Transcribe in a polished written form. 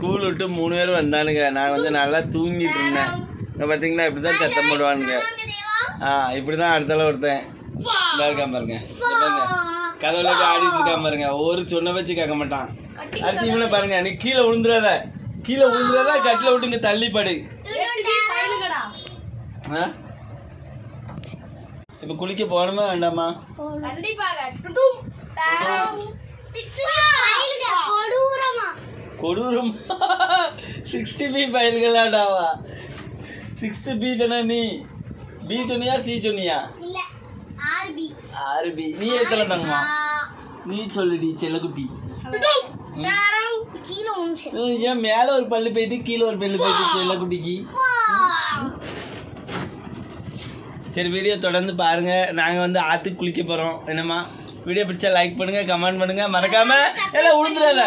School விட்டு 3 பேர் வந்தானுங்க. நான் வந்து நல்லா தூங்கிட்டு இருந்தேன். இங்கே பார்த்தீங்களா இப்படி தான் சத்தம் போடுவானுங்க. இப்படி தான் அடுத்தால ஒருத்தன் இருக்கான் பாருங்க. கதவுல ஆடிட்டு இருக்கான் பாருங்க. ஒரு சொன்ன வச்சு கேட்க மாட்டான். அடுத்து இவனை பாருங்க, நீ கீழே விழுந்துடாத கட்டில விட்டு இங்க தள்ளிப்படு. இப்ப குளிக்க போகணுமா வேண்டாமா? கொடூரம் 60B பயல்களாடாவா? 6B தானே நீ? பி சொன்னியா சி சொன்னியா? RB. நீ எத்தனை தங்கம்மா? நீ சொல்லுடி செல்லக்குட்டி. ஏன் மேல ஒரு பல்லு போயிட்டு கீழே ஒரு பல்லு போயிட்டு செல்லக்குட்டிக்கு? சரி, வீடியோ தொடர்ந்து பாருங்க. நாங்க வந்து ஆத்துக்கு குளிக்க போறோம். என்னம்மா? வீடியோ பிடிச்சா லைக் பண்ணுங்க, கமெண்ட் பண்ணுங்க, மறக்காம எல்லாம் உளுந்துடாத.